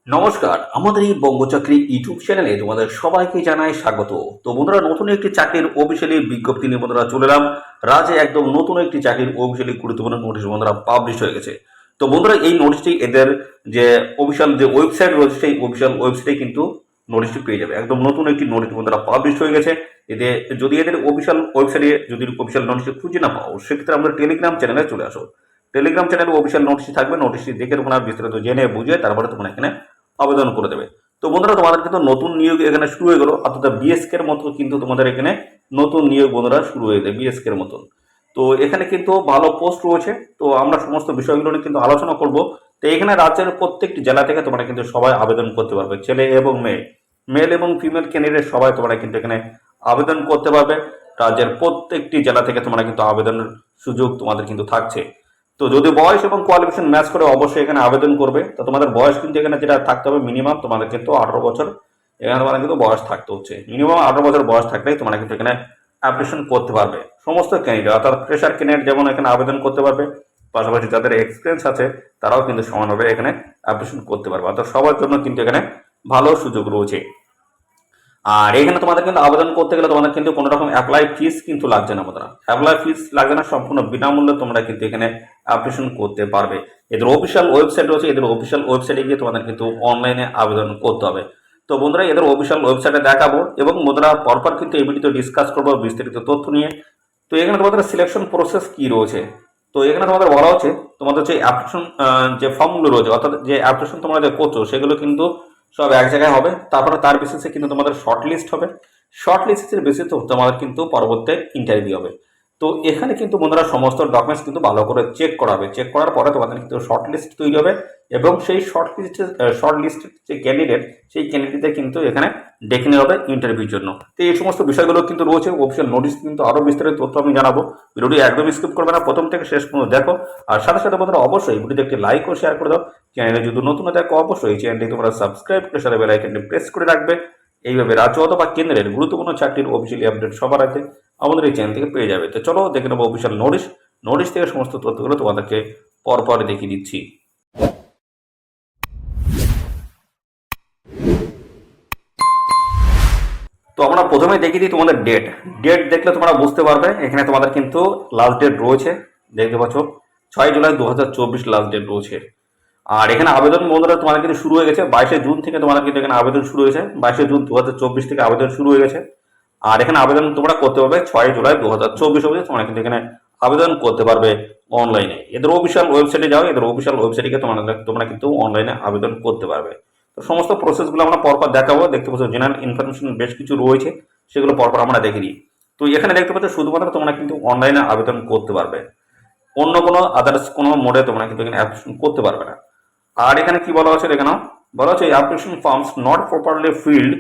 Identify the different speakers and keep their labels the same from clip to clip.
Speaker 1: নমস্কার, আমাদের এই বঙ্গচাকরি ইউটিউব চ্যানেলে তোমাদের সবাইকে জানাই স্বাগত। তো বন্ধুরা, নতুন একটি চাকরির অফিসিয়ালি বিজ্ঞপ্তি নিয়ে বন্ধুরা চলে এলাম। রাজ্যে একদম নতুন একটি চাকরির অফিসিয়ালি গুরুত্বপূর্ণ নোটিশ বন্ধুরা পাবলিশ হয়ে গেছে। তো বন্ধুরা, এই নোটিশটি এদের যে অফিসিয়াল যে ওয়েবসাইট রয়েছে সেই অফিসিয়াল ওয়েবসাইটে কিন্তু নোটিশটি পেয়ে যাবে। একদম নতুন একটি নোটিশ বন্ধুরা পাবলিশ হয়ে গেছে। এতে যদি এদের অফিসিয়াল ওয়েবসাইটে যদি অফিসিয়াল নোটিশটি খুঁজে না পাও, সেক্ষেত্রে আমাদের টেলিগ্রাম চ্যানেলে চলে আসো। টেলিগ্রাম চ্যানেলে অফিসিয়াল নোটিশটি থাকবে। নোটিশটি দেখে তোমরা বিস্তারিত জেনে বুঝে তারপরে তোমরা এখানে আবেদন করে দেবে। তো বন্ধুরা, তোমাদের কিন্তু নতুন নিয়োগ এখানে শুরু হয়ে গেল, অর্থাৎ বিএসকে এর মতো কিন্তু তোমাদের এখানে নতুন নিয়োগ বন্ধুরা শুরু হয়ে যায় বিএসকে এর মতন। তো এখানে কিন্তু ভালো পোস্ট রয়েছে। তো আমরা সমস্ত বিষয়গুলো নিয়ে কিন্তু আলোচনা করব। তো এখানে রাজ্যের প্রত্যেকটি জেলা থেকে তোমরা কিন্তু সবাই আবেদন করতে পারবে, ছেলে এবং মেয়ে, মেল এবং ফিমেল ক্যান্ডিডেট সবাই তোমরা কিন্তু এখানে আবেদন করতে পারবে। রাজ্যের প্রত্যেকটি জেলা থেকে তোমরা কিন্তু আবেদনের সুযোগ তোমাদের কিন্তু থাকছে। তো যদি বয়স এবং কোয়ালিফিকেশন ম্যাচ করে অবশ্যই এখানে আবেদন করবে। তো তোমাদের বয়স কিন্তু এখানে যেটা থাকতে হবে মিনিমাম তোমাদের কিন্তু 18 বছর এখানে তোমাদের কিন্তু বয়স থাকতে হচ্ছে। মিনিমাম 18 বছর বয়স থাকলেই তোমরা কিন্তু এখানে অ্যাপ্লিকেশন করতে পারবে। সমস্ত ক্যান্ডিডেট অর্থাৎ ফ্রেশার ক্যান্ডিডেট যেমন এখানে আবেদন করতে পারবে, পাশাপাশি যাদের এক্সপিরিয়েন্স আছে তারাও কিন্তু সমানভাবে এখানে অ্যাপ্লিকেশন করতে পারবে। অর্থাৎ সবার জন্য কিন্তু এখানে ভালো সুযোগ রয়েছে। আর এখানে তোমাদের কিন্তু আবেদন করতে গেলে তোমাদের কিন্তু কোনো রকম অ্যাপ্লাই ফিস কিন্তু লাগছে না বন্ধুরা। অ্যাপ্লাই ফিস লাগছে না, সম্পূর্ণ বিনামূল্যে তোমরা কিন্তু এখানে অ্যাপ্লিকেশন করতে পারবে। এদের অফিসিয়াল ওয়েবসাইট রয়েছে, এদের অফিসিয়াল ওয়েবসাইটে গিয়ে তোমাদের কিন্তু অনলাইনে আবেদন করতে হবে। তো বন্ধুরা, এদের অফিসিয়াল ওয়েবসাইটে দেখাবো এবং বন্ধুরা পরপর কিন্তু এই ভিডিওতে ডিসকাস করবো বিস্তারিত তথ্য নিয়ে। তো এখানে তোমাদের সিলেকশন প্রসেস কি রয়েছে। তো এখানে তোমাদের বলা হচ্ছে তোমাদের যে অ্যাপ্লিকেশন যে ফর্মগুলো রয়েছে, অর্থাৎ যে অ্যাপ্লিকেশন তোমরা যে করছো সেগুলো কিন্তু সব এক জায়গায় হবে। তারপরে তার বেসিসে কিন্তু তোমাদের শর্ট লিস্ট হবে। শর্ট লিস্টের বেসিসে তোমাদের কিন্তু পরবর্তী ইন্টারভিউ হবে। তো এখানে কিন্তু বন্ধুরা সমস্ত ডকুমেন্টস কিন্তু ভালো করে চেক করাবে। চেক করার পরে তোমাদের কিন্তু শর্ট লিস্ট তৈরি হবে এবং সেই শর্ট লিস্টের যে ক্যান্ডিডেট, সেই ক্যান্ডিডেটদের কিন্তু এখানে ডেকে নেওয়া হবে ইন্টারভিউর জন্য। তো এই সমস্ত বিষয়গুলো কিন্তু রয়েছে অফিসিয়াল নোটিশ, কিন্তু আরও বিস্তারিত তথ্য আমি জানাবো। ভিডিওটি একদম স্কিপ করবে না, প্রথম থেকে শেষ পর্যন্ত দেখো। আর সাথে সাথে বন্ধুরা অবশ্যই ভিডিওতে একটি লাইক ও শেয়ার করে দাও। চ্যানেলে যদি নতুন দেখো অবশ্যই চ্যানেলটি তোমরা সাবস্ক্রাইব করে সাথে বেল আইকনটি প্রেস করে রাখবে। এইভাবে রাজ্য অথবা কেন্দ্রের গুরুত্বপূর্ণ চাকরির অফিসিয়ালি আপডেট সবার আগে আমাদের এই চ্যানেল থেকে পেয়ে যাবে। তো চলো দেখে নেবো অফিসিয়াল নোটিশ। নোটিশ থেকে সমস্ত তথ্যগুলো তোমাদেরকে পরপর দেখিয়ে দিচ্ছি। তো আমরা প্রথমে দেখিয়ে দিই তোমাদের ডেট। ডেট দেখলে তোমরা বুঝতে পারবে এখানে তোমাদের কিন্তু লাস্ট ডেট রয়েছে। দেখতে পাচ্ছ 6 জুলাই 2024 লাস্ট ডেট রয়েছে। আর এখানে আবেদন বন্ধুরা তোমাদের কিন্তু শুরু হয়ে গেছে 22 জুন থেকে। তোমাদের কিন্তু এখানে আবেদন শুরু হয়েছে 22 জুন 2024 থেকে আবেদন শুরু হয়ে গেছে। আর এখানে আবেদন তোমরা করতে পারবে 6 জুলাই 2024 অবধি তোমরা কিন্তু এখানে আবেদন করতে পারবে অনলাইনে। এদের অফিসিয়াল ওয়েবসাইটে যাও, এদের অফিসিয়াল ওয়েবসাইটে তোমরা কিন্তু অনলাইনে আবেদন করতে পারবে। তো সমস্ত প্রসেসগুলো আমরা পরপর দেখাবো। দেখতে পাচ্ছ জেনারেল ইনফরমেশন বেশ কিছু রয়েছে, সেগুলো পরপর আমরা দেখে নিই। তো এখানে দেখতে পাচ্ছ শুধুমাত্র তোমরা কিন্তু অনলাইনে আবেদন করতে পারবে, অন্য কোনো আদার্স কোনো মোডে তোমরা কিন্তু এখানে অ্যাপ্লিকেশন করতে পারবে না। আর এখানে কি বলা হচ্ছে এখানে বলা হচ্ছে application forms not properly filled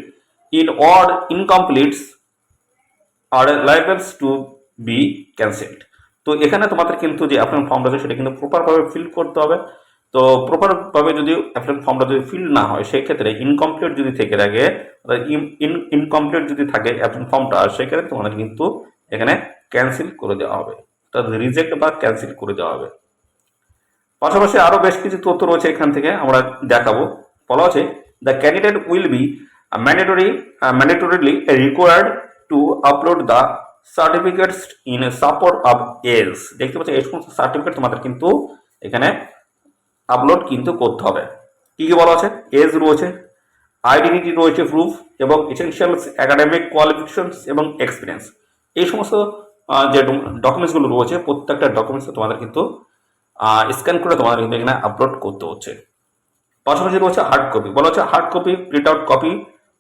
Speaker 1: in or incompletes are liable to be cancelled. তো এখানে তোমাদের কিন্তু যে অ্যাপ্লিকেশন ফর্মটা আছে সেটা কিন্তু প্রপারভাবে ফিল করতে হবে। তো প্রপারভাবে যদি অ্যাপ্লিকেশন ফর্মটা যদি ফিল না হয়, সেক্ষেত্রে ইনকমপ্লিট যদি থেকে থাকে, ইনকমপ্লিট যদি থাকে অ্যাপ্লিকেশন ফর্মটা, সেক্ষেত্রে তোমাদের কিন্তু এখানে ক্যান্সেল করে দেওয়া হবে, অর্থাৎ রিজেক্ট বা ক্যান্সেল করে দেওয়া হবে। পাশাপাশি আরো বেশ কিছু তথ্য রয়েছে এখান থেকে আমরা দেখাবো। বলা হচ্ছে the candidate will be mandatorily required to upload the certificates in support of age. দেখতে পাচ্ছি এই সমস্ত সার্টিফিকেট তোমাদের কিন্তু এখানে আপলোড কিন্তু করতে হবে। কি কি বলা আছে, এজ রয়েছে, আইডেন্টিটি রয়েছে প্রুফ, এবং এসেনশিয়ালস একাডেমিক কোয়ালিফিকেশনস এবং এক্সপিরিয়েন্স। এই সমস্ত যে ডকুমেন্টসগুলো রয়েছে প্রত্যেকটা ডকুমেন্টস তোমাদের কিন্তু স্ক্যান করে তোমাদের কিন্তু এখানে আপলোড করতে হচ্ছে। পাশাপাশি রয়েছে হার্ড কপি। বলা হচ্ছে hard copy print out copy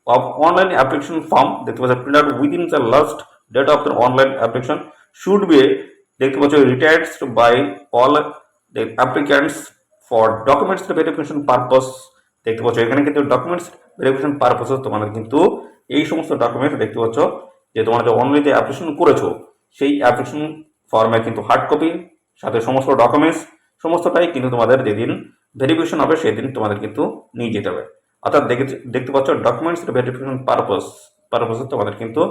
Speaker 1: of online application form. দেখতে পাচ্ছ print out within the last date of the online application should be, দেখতে পাচ্ছ, retired by all applicants for documents verification purpose. দেখতে পাচ্ছ এখানে কিন্তু ডকুমেন্টস ভেরিফিকেশন পারপাস তোমাদের কিন্তু এই সমস্ত ডকুমেন্টস দেখতে পাচ্ছ যে তোমরা যে অনলাইনে অ্যাপ্লিকেশন করেছো সেই অ্যাপ্লিকেশন ফর্মে কিন্তু হার্ড কপি সাথে সমস্ত ডকুমেন্টস সমস্তটাই কিন্তু তোমাদের যেদিন ভেরিফিকেশন হবে সেদিন তোমাদের কিন্তু নিয়ে যেতে হবে। অর্থাৎ দেখতে পাচ্ছ ডকুমেন্টস ভেরিফিকেশন পারপাসে তোমাদের কিন্তু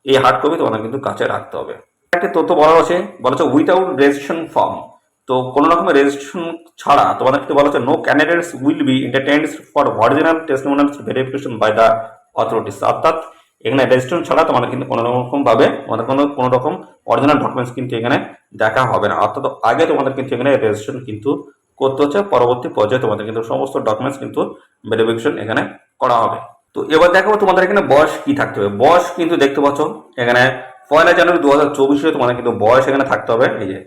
Speaker 1: এই হার্ড কপি তোমাদের কিন্তু কাছে রাখতে হবে। একটা তথ্য বলা হচ্ছে উইথাউট রেজিস্ট্রেশন ফর্ম। তো কোনো রকমের রেজিস্ট্রেশন ছাড়া তোমাদের কিন্তু বলা হচ্ছে no candidates will be entertained for original testimonials verification by the authorities. অর্থাৎ এখানে রেজিস্ট্রেশন ছাড়া তোমাদের কিন্তু কোনো রকম ভাবে তোমাদের কোনো রকম অরিজিনাল ডকুমেন্টস কিন্তু এখানে দেখা হবে না। অর্থাৎ আগে তোমাদের কিন্তু এখানে রেজিস্ট্রেশন কিন্তু করতে হচ্ছে, পরবর্তী পর্যায়ে তোমাদের কিন্তু সমস্ত ডকুমেন্টস কিন্তু ভেরিফিকেশন এখানে করা হবে। তো এবার দেখো তোমাদের এখানে বয়স কি থাকতে হবে। বয়স কিন্তু দেখতে পাচ্ছ এখানে 1 জানুয়ারি 2024 তোমাদের কিন্তু বয়স এখানে থাকতে হবে এই যে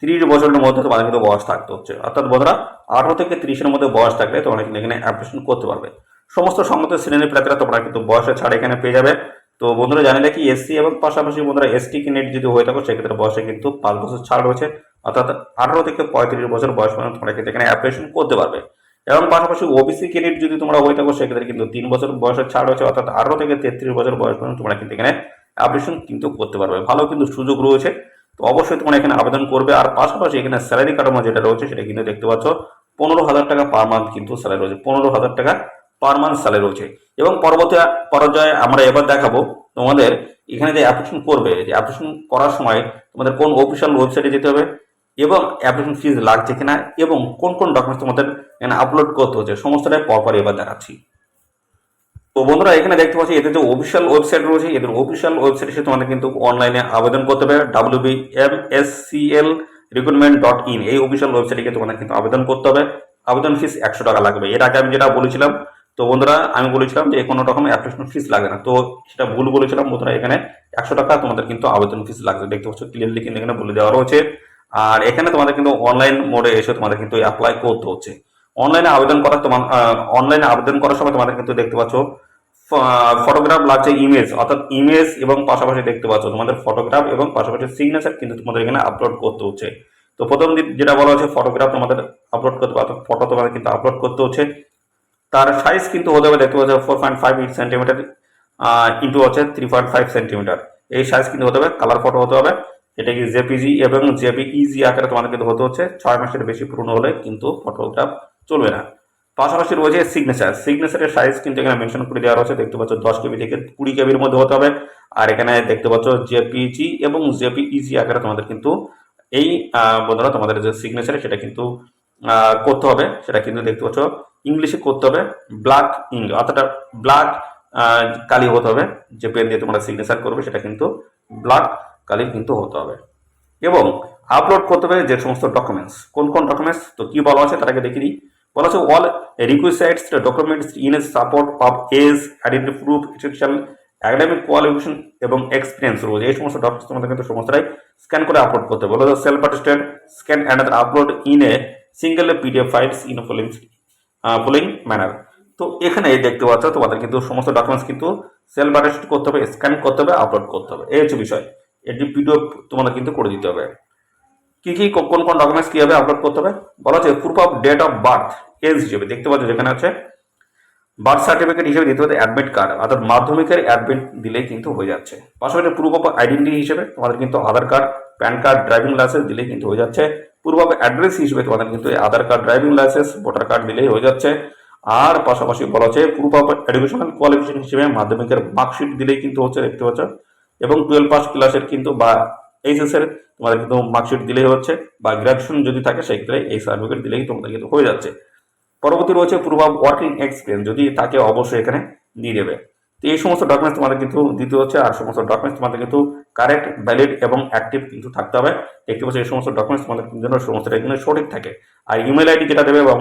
Speaker 1: 30 বছরের মধ্যে তোমাদের কিন্তু বয়স থাকতে হচ্ছে। অর্থাৎ বন্ধুরা 18 থেকে 30-এর মধ্যে বয়স থাকলে তোমরা কিন্তু এখানে অ্যাপ্লিকেশন করতে পারবে। সমস্ত সম্মত শ্রেণীর প্রার্থীরা তোমরা কিন্তু বয়সের ছাড় এখানে পেয়ে যাবে। তো বন্ধুরা জানিলে কি এসসি এবং পাশাপাশি বন্ধুরা এসটি ক্যান্ডিডেট যদি হয়ে থাকো সেক্ষেত্রে বয়সে কিন্তু 5 বছর ছাড় রয়েছে। অর্থাৎ 18 থেকে 35 বছর বয়স পর্যন্ত তোমরা কিন্তু এখানে অ্যাপ্লিকেশন করতে পারবে। এবং পাশাপাশি ওবিসি ক্যান্ডিডেট যদি তোমরা হয়ে থাকো সেক্ষেত্রে কিন্তু 3 বছর বয়সের ছাড় রয়েছে। অর্থাৎ 18 থেকে 33 বছর বয়স পর্যন্ত তোমরা কিন্তু এখানে অ্যাপ্লিকেশন কিন্তু করতে পারবে। ভালো কিন্তু সুযোগ রয়েছে। তো অবশ্যই তোমরা এখানে আবেদন করবে। আর পাশাপাশি এখানে স্যালারি কাঠামো যেটা রয়েছে সেটা কিন্তু দেখতে পাচ্ছ 15,000 টাকা পার মান্থ কিন্তু স্যালারি রয়েছে। 15,000 টাকা পার মান্থ স্যালারি রয়েছে। এবং পরবর্তী পর্যায়ে আমরা এবার দেখাবো তোমাদের এখানে যে অ্যাপ্লিকেশন করবে, যে অ্যাপ্লিকেশন করার সময় তোমাদের কোন অফিসিয়াল ওয়েবসাইটে যেতে হবে এবং অ্যাপ্লিকেশন ফিজ লাগছে কিনা এবং কোন কোন ডকুমেন্টস তোমাদের এখানে আপলোড করতে হচ্ছে সমস্তটাই পরপর এবার দেখাচ্ছি। তো বন্ধুরা এখানে দেখতে পাচ্ছি এদের যে অফিসিয়াল ওয়েবসাইট রয়েছে, এদের অফিসিয়াল ওয়েবসাইটে তোমাদের কিন্তু অনলাইনে আবেদন করতে হবে। WBMSCL recruitment.in এই অফিসিয়াল ওয়েবসাইটে তোমাদের কিন্তু আবেদন করতে হবে। আবেদন ফিস 100 টাকা লাগবে। এর আগে আমি যেটা বলেছিলাম, তো বন্ধুরা আমি বলেছিলাম যে কোনো রকম অ্যাপ্লিকেশন ফিস লাগে না, তো সেটা ভুল বলেছিলাম বন্ধুরা। এখানে 100 টাকা তোমাদের কিন্তু আবেদন ফিস লাগবে। দেখতে পাচ্ছ ক্লিয়ারলি কিন্তু এখানে বলে দেওয়া রয়েছে। আর এখানে তোমাদের কিন্তু অনলাইন মোডে এসে তোমাদের কিন্তু অ্যাপ্লাই করতে হচ্ছে। অনলাইনে আবেদন করার অনলাইনে আবেদন করার সময় তোমাদের কিন্তু দেখতে পাচ্ছ ফটোগ্রাফ লাগছে, ইমেজ অর্থাৎ ইমেজ এবং পাশাপাশি দেখতে পাচ্ছ তোমাদের ফটোগ্রাফ এবং পাশাপাশি সিগনেচার কিন্তু তোমাদের এখানে আপলোড করতে হচ্ছে। তো প্রথম যেটা বলা হচ্ছে ফটোগ্রাফ তোমাদের আপলোড করতে হবে, অর্থাৎ ফটো তোমাদের কিন্তু আপলোড করতে হচ্ছে। তার সাইজ কিন্তু হতে হবে দেখতে পাচ্ছ 4.5 সেন্টিমিটার ইন্টু হচ্ছে 3.5 সেন্টিমিটার। এই সাইজ কিন্তু হতে হবে। কালার ফটো হতে হবে। এটা কি জেপিজি এবং জেপিইজি আকারে তোমাদের কিন্তু হতে হচ্ছে। 6 মাসের বেশি পুরনো হলে কিন্তু ফটোগ্রাফ চলবে না। পাশাপাশি রয়েছে সিগনেচারের সাইজ কিন্তু এখানে মেনশন করে দেওয়া রয়েছে। দেখতে পাচ্ছ 10 কেবি থেকে 20 কেবির মধ্যে হতে হবে। আর এখানে দেখতে পাচ্ছ জেপিজি এবং জেপিইজি আকারে তোমাদের কিন্তু এই বন্ধুরা তোমাদের যে সিগনেচার সেটা কিন্তু করতে হবে। সেটা কিন্তু দেখতে পাচ্ছ ইংলিশে করতে হবে, ব্ল্যাক ইঙ্ক অর্থাৎ ব্ল্যাক কালি হতে হবে। যে পেন দিয়ে তোমরা সিগনেচার করবে সেটা কিন্তু ব্ল্যাক কালি কিন্তু হতে হবে। এবং আপলোড করতে হবে যে সমস্ত ডকুমেন্টস, কোন কোন ডকুমেন্টস তো কি বলা আছে তার আগে দেখে দিই। বলা আছে all requisite documents in support of age, identity proof, education, academic qualification এবং এক্সপিরিয়েন্স রয়েছে। এই সমস্ত ডকুমেন্টস তোমাদের কিন্তু সমস্তটাই স্ক্যান করে আপলোড করতে হবে। বলা self attested scan and upload in a single PDF files in following manner. তো এখানে দেখতে পাচ্ছ তোমাদের কিন্তু সমস্ত ডকুমেন্টস কিন্তু সেলফ অ্যাটেস্ট করতে হবে, স্ক্যান করতে হবে, আপলোড করতে হবে। এই হচ্ছে বিষয়। এটি পিডিএফ তোমাদের কিন্তু করে দিতে হবে। কি কি কোন কোন ডকুমেন্টস কিভাবে আপলোড করতে হবে বলা হচ্ছে proof of date of birth age হিসেবে দেখতে পাচ্ছ যেখানে আছে বার্থ সার্টিফিকেট হিসেবে দিতে হবে অ্যাডমিট কার্ড, অর্থাৎ মাধ্যমিকের অ্যাডমিট দিলেই কিন্তু হয়ে যাচ্ছে। পাশাপাশি প্রুফ অফ আইডেন্টিটি হিসেবে তোমাদের কিন্তু Aadhaar card, PAN card, driving licence দিলেই কিন্তু হয়ে যাচ্ছে। প্রুফ অফ অ্যাড্রেস হিসেবে তোমাদের কিন্তু Aadhaar card, driving licence, voter card দিলেই হয়ে যাচ্ছে। আর পাশাপাশি বলা হচ্ছে প্রুফ অফ এডুকেশনাল কোয়ালিফিকেশন হিসেবে মাধ্যমিকের মার্কশিট দিলেই কিন্তু হচ্ছে দেখতে পাচ্ছ। এবং 12 পাস ক্লাসের কিন্তু বা এইচএস এর তোমাদের কিন্তু মার্কশিট দিলেই হচ্ছে, বা গ্রাজুয়েশন যদি থাকে সেক্ষেত্রে এই সার্টিফিকেট দিলেই তোমাদের কিন্তু হয়ে যাচ্ছে। পরবর্তী রয়েছে প্রুফ অফ ওয়ার্কিং এক্সপিরিয়েন্স, যদি তাকে অবশ্যই এখানে দিয়ে দেবে। তো এই সমস্ত ডকুমেন্টস তোমাদের কিন্তু দিতে হচ্ছে। আর সমস্ত ডকুমেন্টস তোমাদের কিন্তু কারেক্ট, ভ্যালিড এবং অ্যাক্টিভ কিন্তু থাকতে হবে। দেখতে পাচ্ছ এই সমস্ত ডকুমেন্টস তোমাদের জন্য সমস্তটা কিন্তু সঠিক থাকে। আর ইমেল আইডি যেটা দেবে বা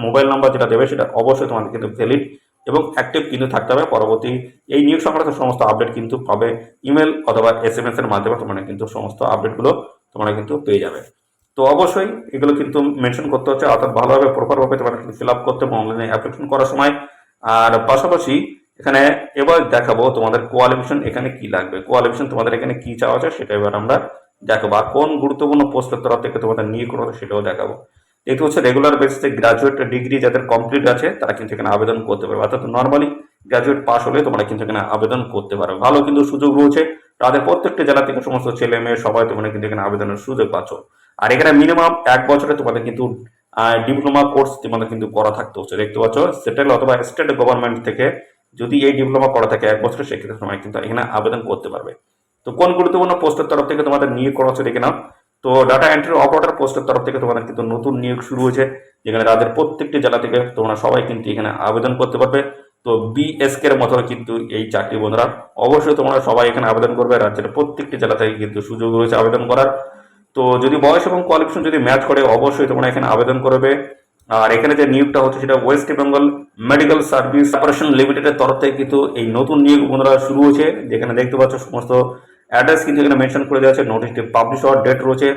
Speaker 1: মোবাইল নাম্বার যেটা দেবে সেটা অবশ্যই তোমাদের কিন্তু ভ্যালিড এবং অ্যাক্টিভ কিন্তু থাকতে হবে। পরবর্তী এই নিয়োগ সংক্রান্ত সমস্ত আপডেট কিন্তু পাবে ইমেল অথবা SMS এর মাধ্যমে। তোমরা কিন্তু সমস্ত আপডেটগুলো তোমরা কিন্তু পেয়ে যাবে। তো অবশ্যই এগুলো কিন্তু মেনশন করতে হচ্ছে, অর্থাৎ ভালোভাবে প্রপারভাবে তোমাদের কিন্তু ফিল আপ করতে হবে অনলাইনে অ্যাপ্লিকেশন করার সময়। আর পাশাপাশি এখানে এবার দেখাবো তোমাদের কোয়ালিফিকেশন এখানে কি লাগবে, কোয়ালিফিকেশন তোমাদের এখানে কি চাওয়া আছে সেটা এবার আমরা দেখাবো। আর কোন গুরুত্বপূর্ণ পোস্টের তরফ থেকে তোমাদের নিয়োগ করা হবে সেটাও দেখাবো। এটি হচ্ছে রেগুলার বেসিসে গ্রাজুয়েট ডিগ্রি যাদের কমপ্লিট আছে তারা কিন্তু এখানে আবেদন করতে পারবে। অর্থাৎ নর্মালি গ্রাজুয়েট পাস হলে তোমরা কিন্তু এখানে আবেদন করতে পারো। ভালো কিন্তু সুযোগ রয়েছে। তাদের প্রত্যেকটা জেলা থেকে সমস্ত ছেলে মেয়ে সবাই তোমরা কিন্তু এখানে আবেদনের সুযোগ পাচ্ছ। আর এখানে মিনিমাম 1 বছরে তোমাদের কিন্তু ডিপ্লোমা কোর্স তোমাদের কিন্তু করা থাকতে হচ্ছে। দেখতে পাচ্ছ সেন্ট্রাল অথবা স্টেট গভর্নমেন্ট থেকে যদি এই ডিপ্লোমা করা থাকে 1 বছরে সেক্ষেত্রে তোমরা কিন্তু এখানে আবেদন করতে পারবে। তো কোন গুরুত্বপূর্ণ পোস্টের তরফ থেকে তোমাদের নিয়োগ করা হচ্ছে দেখে নাও। তো তো ডাটা এন্ট্রি অপারেটর পোস্টের তরফ থেকে তোমাদের কিন্তু নতুন নিয়োগ শুরু হয়েছে, যেখানে রাজ্যের প্রত্যেকটি জেলা থেকে তোমরা সবাই কিন্তু এখানে আবেদন করতে পারবে। তো বিএসকে এর মতো কিন্তু এই চাকরি বন্ধুরা অবশ্যই তোমরা সবাই এখানে আবেদন করবে। রাজ্যের প্রত্যেকটি জেলা থেকে কিন্তু সুযোগ রয়েছে আবেদন করার। তো যদি বয়স এবং কোয়ালিফিকেশন যদি ম্যাচ করে অবশ্যই তোমরা এখানে আবেদন করবে। আর এখানে যে নিয়োগটা হচ্ছে সেটা West Bengal medical service corporation লিমিটেডের তরফ থেকে কিন্তু এই নতুন নিয়োগ বন্ধুরা শুরু হয়েছে, যেখানে দেখতে পাচ্ছ সমস্ত অ্যাড্রেস কিন্তু এখানে মেনশন করে দেওয়া আছে। নোটিশটি পাবলিশ হওয়ার ডেট রয়েছে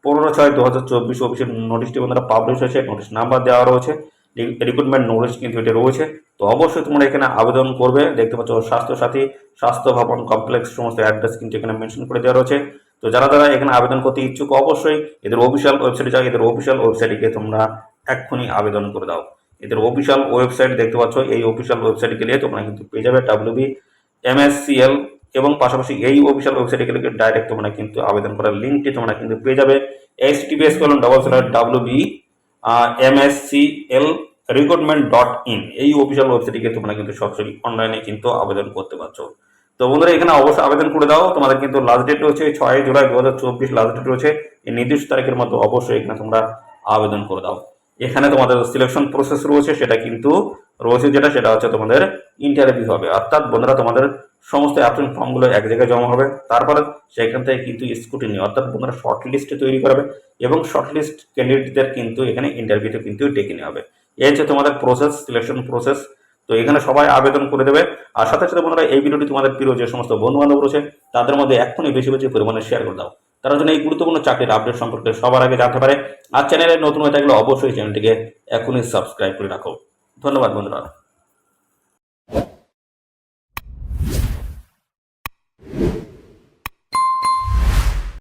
Speaker 1: 15/6/2024, অফিসের নোটিশটি বন্ধুরা পাবলিশ হয়েছে, নোটিশ নাম্বার দেওয়া রয়েছে, রিক্রুটমেন্ট নোটিশ কিন্তু এটা রয়েছে। তো অবশ্যই তোমরা এখানে আবেদন করবে। দেখতে পাচ্ছ স্বাস্থ্য সাথী, স্বাস্থ্য ভবন কমপ্লেক্স সমস্ত অ্যাড্রেস কিন্তু এখানে মেনশন করে দেওয়া রয়েছে। তো যারা যারা এখানে আবেদন করতে ইচ্ছুক অবশ্যই এদের অফিসিয়াল ওয়েবসাইটে যাও, এদের অফিসিয়াল ওয়েবসাইটে গিয়ে তোমরা এক্ষুনি আবেদন করে দাও। এদের অফিসিয়াল ওয়েবসাইট দেখতে পাচ্ছ, এই অফিসিয়াল ওয়েবসাইটে গেলে তোমরা কিন্তু পেয়ে যাবে WBMSCL, এবং পাশাপাশি এই অফিসিয়াল ওয়েবসাইটে গেলে ডাইরেক্ট তোমরা কিন্তু আবেদন করার লিঙ্কটি তোমরা কিন্তু পেয়ে যাবে। https://wbmscl recruitment.in এই অফিসিয়াল ওয়েবসাইটে গিয়ে তোমরা কিন্তু সরাসরি অনলাইনে কিন্তু আবেদন করতে পারছো। তো বন্ধুরা এখানে অবশ্যই আবেদন করে দাও। তোমাদের কিন্তু লাস্ট ডেট রয়েছে 6 জুলাই 2024, লাস্ট ডেট রয়েছে। এই নির্দিষ্ট তারিখের মধ্যে অবশ্যই এখানে তোমরা আবেদন করে দাও। এখানে তোমাদের সিলেকশন প্রসেস রয়েছে, সেটা কিন্তু রয়েছে সেটা হচ্ছে তোমাদের ইন্টারভিউ হবে। অর্থাৎ বন্ধুরা তোমাদের সমস্ত অ্যাপ্লিকেশন ফর্মগুলো এক জায়গায় জমা হবে, তারপরে সেখান থেকে কিন্তু স্ক্রুটিনি অর্থাৎ বন্ধুরা শর্ট লিস্টে তৈরি করবে, এবং শর্ট লিস্ট ক্যান্ডিডেটদের কিন্তু এখানে ইন্টারভিউতে কিন্তু ডেকে নেওয়া হবে। এই হচ্ছে তোমাদের প্রসেস, সিলেকশন প্রসেস। তো এখানে সবাই আবেদন করে দেবে। আর সাথে সাথে বন্ধুরা এই ভিডিওটি তোমাদের প্রিয় যে সমস্ত বন্ধু বান্ধব রয়েছে তাদের মধ্যে এক্ষুনি বেশি বেশি পরিমাণে শেয়ার করে দাও, তারা যেন এই গুরুত্বপূর্ণ চাকরির আপডেট সম্পর্কে সবার আগে জানতে পারে। আর চ্যানেলে নতুন হয়ে থাকলে অবশ্যই চ্যানেলটিকে এখনই সাবস্ক্রাইব করে রাখো। ধন্যবাদ বন্ধুরা।